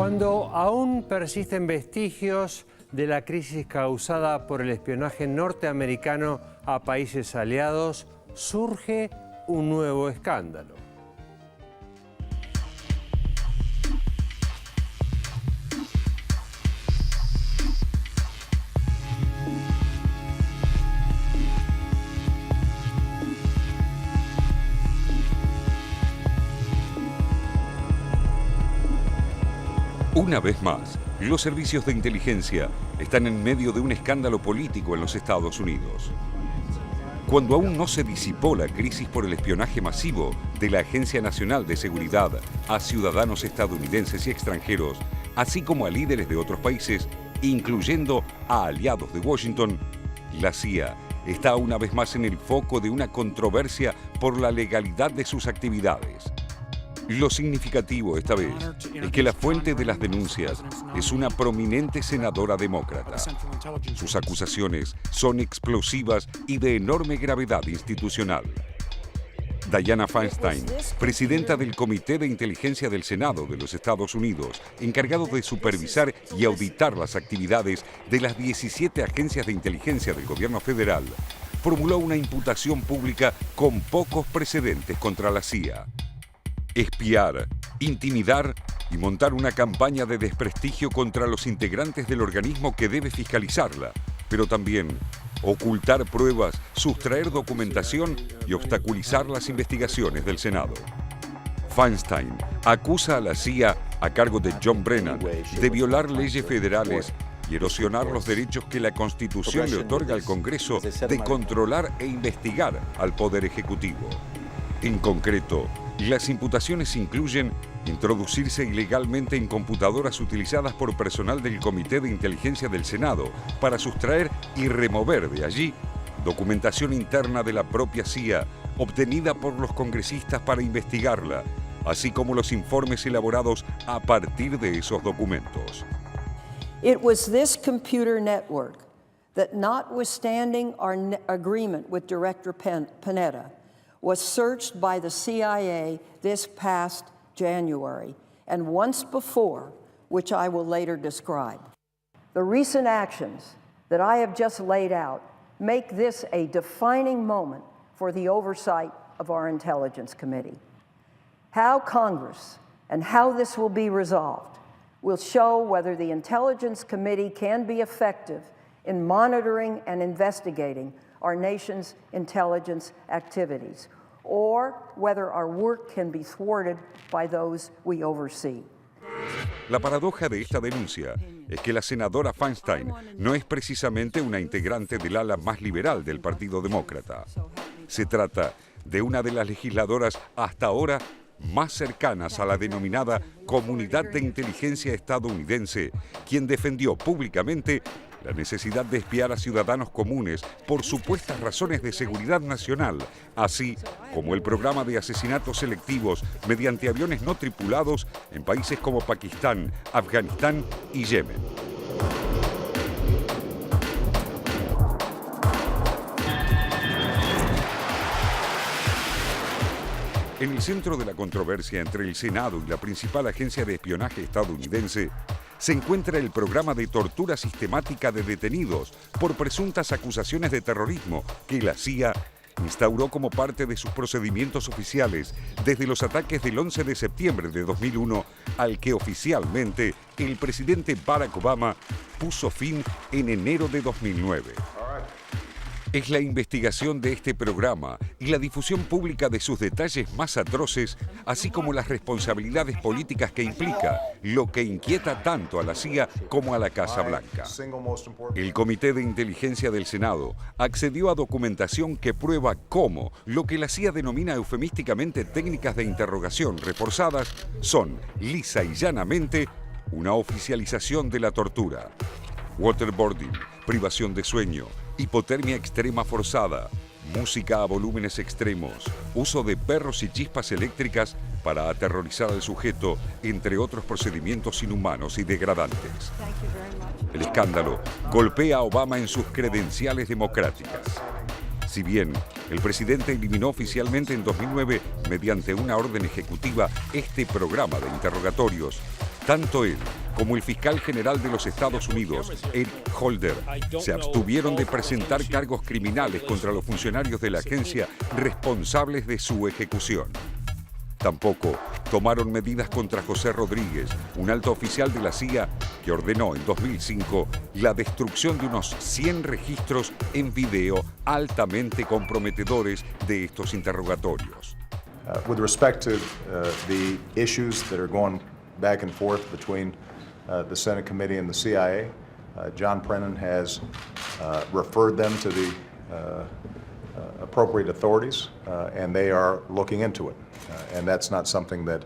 Cuando aún persisten vestigios de la crisis causada por el espionaje norteamericano a países aliados, surge un nuevo escándalo. Una vez más, los servicios de inteligencia están en medio de un escándalo político en los Estados Unidos. Cuando aún no se disipó la crisis por el espionaje masivo de la Agencia Nacional de Seguridad a ciudadanos estadounidenses y extranjeros, así como a líderes de otros países, incluyendo a aliados de Washington, la CIA está una vez más en el foco de una controversia por la legalidad de sus actividades. Lo significativo esta vez es que la fuente de las denuncias es una prominente senadora demócrata. Sus acusaciones son explosivas y de enorme gravedad institucional. Dianne Feinstein, presidenta del Comité de Inteligencia del Senado de los Estados Unidos, encargado de supervisar y auditar las actividades de las 17 agencias de inteligencia del gobierno federal, formuló una imputación pública con pocos precedentes contra la CIA. Espiar, intimidar y montar una campaña de desprestigio contra los integrantes del organismo que debe fiscalizarla, pero también ocultar pruebas, sustraer documentación y obstaculizar las investigaciones del Senado. Feinstein acusa a la CIA, a cargo de John Brennan, de violar leyes federales y erosionar los derechos que la Constitución le otorga al Congreso de controlar e investigar al Poder Ejecutivo. En concreto, las imputaciones incluyen introducirse ilegalmente en computadoras utilizadas por personal del Comité de Inteligencia del Senado para sustraer y remover de allí documentación interna de la propia CIA obtenida por los congresistas para investigarla, así como los informes elaborados a partir de esos documentos. It was this computer network that, notwithstanding our agreement with Director Panetta, was searched by the CIA this past January, and once before, which I will later describe. The recent actions that I have just laid out make this a defining moment for the oversight of our Intelligence Committee. How Congress and how this will be resolved will show whether the Intelligence Committee can be effective in monitoring and investigating our nation's intelligence activities, or whether our work can be thwarted by those we oversee. La paradoja de esta denuncia es que la senadora Feinstein no es precisamente una integrante del ala más liberal del Partido Demócrata. Se trata de una de las legisladoras hasta ahora más cercanas a la denominada Comunidad de Inteligencia Estadounidense, quien defendió públicamente la necesidad de espiar a ciudadanos comunes por supuestas razones de seguridad nacional, así como el programa de asesinatos selectivos mediante aviones no tripulados en países como Pakistán, Afganistán y Yemen. En el centro de la controversia entre el Senado y la principal agencia de espionaje estadounidense se encuentra el programa de tortura sistemática de detenidos por presuntas acusaciones de terrorismo que la CIA instauró como parte de sus procedimientos oficiales desde los ataques del 11 de septiembre de 2001, al que oficialmente el presidente Barack Obama puso fin en enero de 2009. Es la investigación de este programa y la difusión pública de sus detalles más atroces, así como las responsabilidades políticas que implica, lo que inquieta tanto a la CIA como a la Casa Blanca. El Comité de Inteligencia del Senado accedió a documentación que prueba cómo lo que la CIA denomina eufemísticamente técnicas de interrogación reforzadas son, lisa y llanamente, una oficialización de la tortura. Waterboarding, privación de sueño, hipotermia extrema forzada, música a volúmenes extremos, uso de perros y chispas eléctricas para aterrorizar al sujeto, entre otros procedimientos inhumanos y degradantes. El escándalo golpea a Obama en sus credenciales democráticas. Si bien el presidente eliminó oficialmente en 2009, mediante una orden ejecutiva, este programa de interrogatorios, Tanto él como el fiscal general de los Estados Unidos, Ed Holder, se abstuvieron de presentar cargos criminales contra los funcionarios de la agencia responsables de su ejecución. Tampoco tomaron medidas contra José Rodríguez, un alto oficial de la CIA que ordenó en 2005 la destrucción de unos 100 registros en video altamente comprometedores de estos interrogatorios. With respect to the issues that are going back and forth between the Senate committee and the CIA, John Brennan has referred them to the appropriate authorities, and they are looking into it. And that's not something that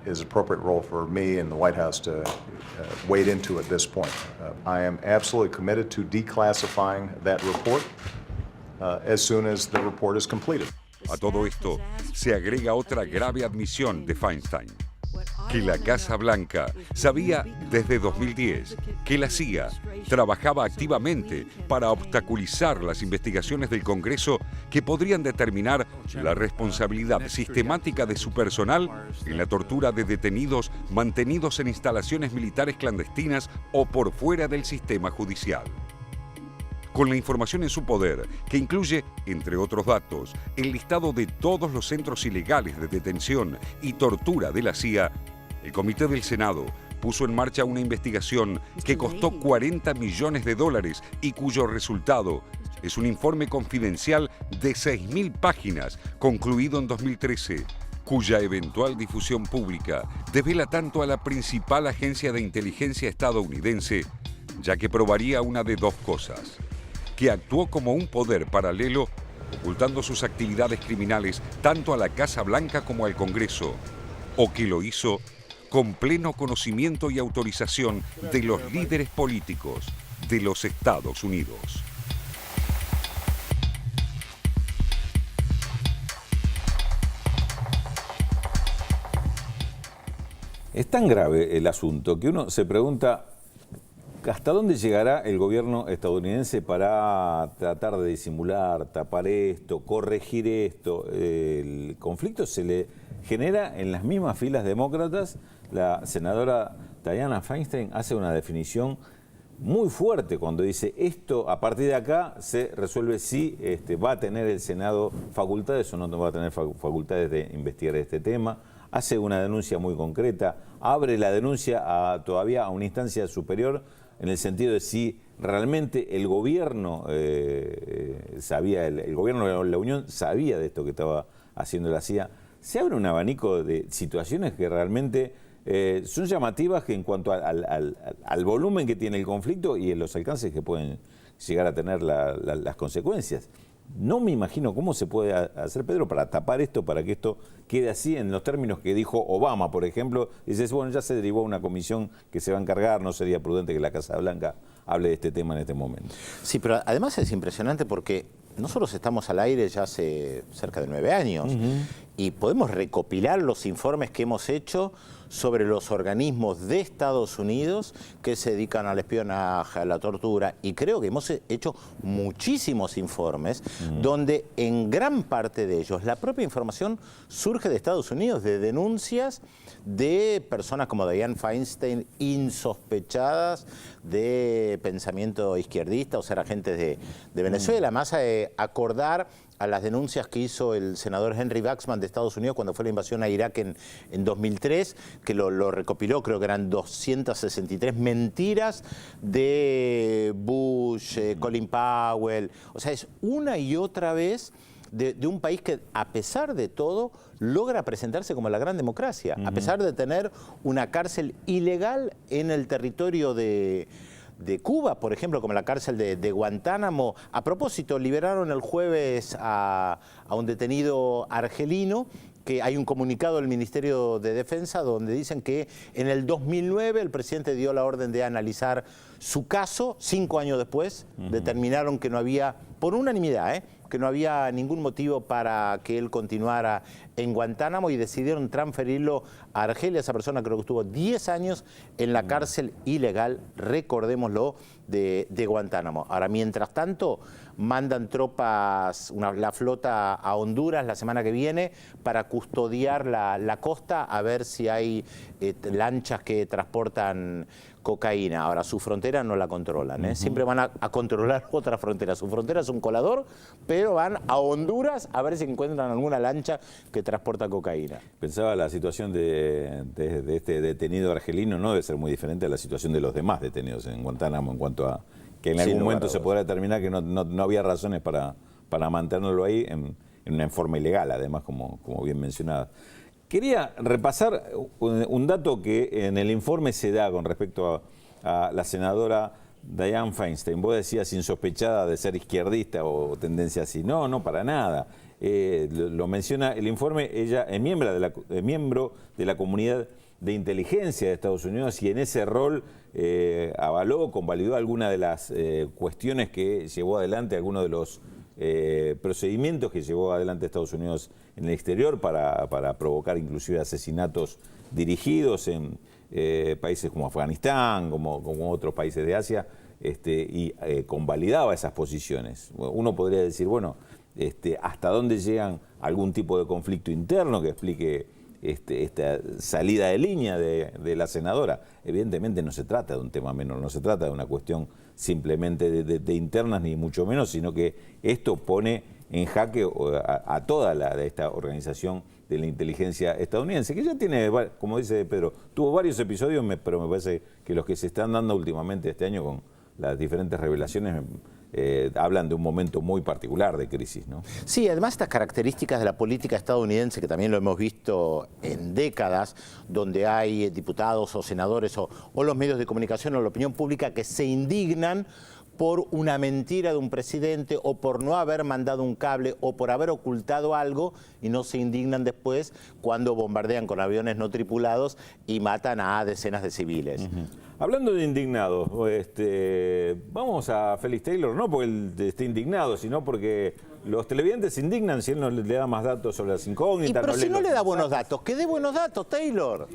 is an appropriate role for me in the White House to wade into at this point. I am absolutely committed to declassifying that report as soon as the report is completed. A todo esto se agrega otra grave admisión de Feinstein, que la Casa Blanca sabía desde 2010 que la CIA trabajaba activamente para obstaculizar las investigaciones del Congreso que podrían determinar la responsabilidad sistemática de su personal en la tortura de detenidos mantenidos en instalaciones militares clandestinas o por fuera del sistema judicial. Con la información en su poder, que incluye, entre otros datos, el listado de todos los centros ilegales de detención y tortura de la CIA, el Comité del Senado puso en marcha una investigación que costó $40 millones y cuyo resultado es un informe confidencial de 6.000 páginas, concluido en 2013, cuya eventual difusión pública devela tanto a la principal agencia de inteligencia estadounidense, ya que probaría una de dos cosas: que actuó como un poder paralelo, ocultando sus actividades criminales tanto a la Casa Blanca como al Congreso, o que lo hizo con pleno conocimiento y autorización de los líderes políticos de los Estados Unidos. Es tan grave el asunto que uno se pregunta ¿hasta dónde llegará el gobierno estadounidense para tratar de disimular, tapar esto, corregir esto? El conflicto se le genera en las mismas filas demócratas. La senadora Dianne Feinstein hace una definición muy fuerte cuando dice esto, a partir de acá se resuelve si va a tener el Senado facultades o no va a tener facultades de investigar este tema. Hace una denuncia muy concreta, abre la denuncia todavía a una instancia superior, en el sentido de si realmente el gobierno sabía, el gobierno de la Unión sabía de esto que estaba haciendo la CIA. Se abre un abanico de situaciones que realmente son llamativas en cuanto al volumen que tiene el conflicto y en los alcances que pueden llegar a tener las consecuencias. No me imagino cómo se puede hacer, Pedro, para tapar esto, para que esto quede así en los términos que dijo Obama, por ejemplo. Dices, bueno, ya se derivó una comisión que se va a encargar, no sería prudente que la Casa Blanca hable de este tema en este momento. Sí, pero además es impresionante porque nosotros estamos al aire ya hace cerca de 9 años y podemos recopilar los informes que hemos hecho sobre los organismos de Estados Unidos que se dedican al espionaje, a la tortura, y creo que hemos hecho muchísimos informes donde en gran parte de ellos la propia información surge de Estados Unidos, de denuncias de personas como Dianne Feinstein, insospechadas de pensamiento izquierdista o ser agentes de Venezuela. Más acordar a las denuncias que hizo el senador Henry Waxman de Estados Unidos cuando fue la invasión a Irak en 2003, que lo recopiló, creo que eran 263 mentiras de Bush, Colin Powell. O sea, es una y otra vez de un país que, a pesar de todo, logra presentarse como la gran democracia, a pesar de tener una cárcel ilegal en el territorio de Cuba, por ejemplo, como la cárcel de Guantánamo. A propósito, liberaron el jueves a un detenido argelino, que hay un comunicado del Ministerio de Defensa donde dicen que en el 2009 el presidente dio la orden de analizar su caso. 5 años después determinaron que no había por unanimidad, que no había ningún motivo para que él continuara en Guantánamo y decidieron transferirlo a Argelia. Esa persona creo que estuvo 10 años en la cárcel ilegal, recordémoslo, de Guantánamo. Ahora, mientras tanto, mandan tropas, la flota a Honduras la semana que viene para custodiar la costa, a ver si hay lanchas que transportan cocaína. Ahora, su frontera no la controlan, siempre van a controlar otra frontera. Su frontera es un colador, pero van a Honduras a ver si encuentran alguna lancha que transporta cocaína. Pensaba la situación de este detenido argelino no debe ser muy diferente a la situación de los demás detenidos en Guantánamo, en cuanto a que en algún momento se podrá determinar que no había razones para mantenerlo ahí en una forma ilegal, además, como bien mencionaba. Quería repasar un dato que en el informe se da con respecto a la senadora Dianne Feinstein. Vos decías insospechada de ser izquierdista o tendencia así. No, para nada. Lo menciona el informe. Ella es miembro de la comunidad de inteligencia de Estados Unidos y en ese rol avaló, convalidó algunas de las cuestiones que llevó adelante, algunos de los procedimientos que llevó adelante Estados Unidos en el exterior para provocar inclusive asesinatos dirigidos en países como Afganistán, como otros países de Asia, y convalidaba esas posiciones. Uno podría decir, bueno, ¿hasta dónde llegan algún tipo de conflicto interno que explique esta salida de línea de la senadora? Evidentemente no se trata de un tema menor, no se trata de una cuestión simplemente de internas, ni mucho menos, sino que esto pone en jaque a toda esta organización de la inteligencia estadounidense, que ya tiene, como dice Pedro, tuvo varios episodios, pero me parece que los que se están dando últimamente este año con las diferentes revelaciones hablan de un momento muy particular de crisis, ¿no? Sí, además estas características de la política estadounidense, que también lo hemos visto en décadas, donde hay diputados o senadores o los medios de comunicación o la opinión pública que se indignan por una mentira de un presidente o por no haber mandado un cable o por haber ocultado algo, y no se indignan después cuando bombardean con aviones no tripulados y matan a decenas de civiles. Hablando de indignados, vamos a Félix Taylor, no porque él esté indignado, sino porque los televidentes se indignan si él no le da más datos sobre las incógnitas. Pero si no le da buenos datos, que dé buenos datos, Taylor.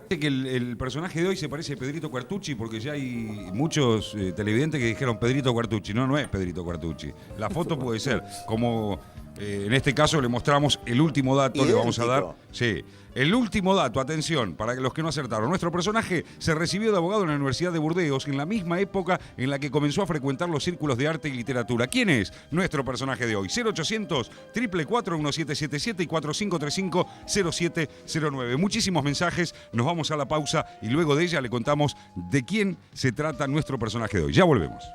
Que el personaje de hoy se parece a Pedrito Quartucci, porque ya hay muchos televidentes que dijeron Pedrito Quartucci. No es Pedrito Quartucci. La foto puede ser, como en este caso le mostramos el último dato, le vamos a dar. Sí, el último dato, atención, para los que no acertaron. Nuestro personaje se recibió de abogado en la Universidad de Burdeos en la misma época en la que comenzó a frecuentar los círculos de arte y literatura. ¿Quién es nuestro personaje de hoy? 0800-444-1777 y 4535-0709. Muchísimos mensajes, nos vamos a la pausa y luego de ella le contamos de quién se trata nuestro personaje de hoy. Ya volvemos.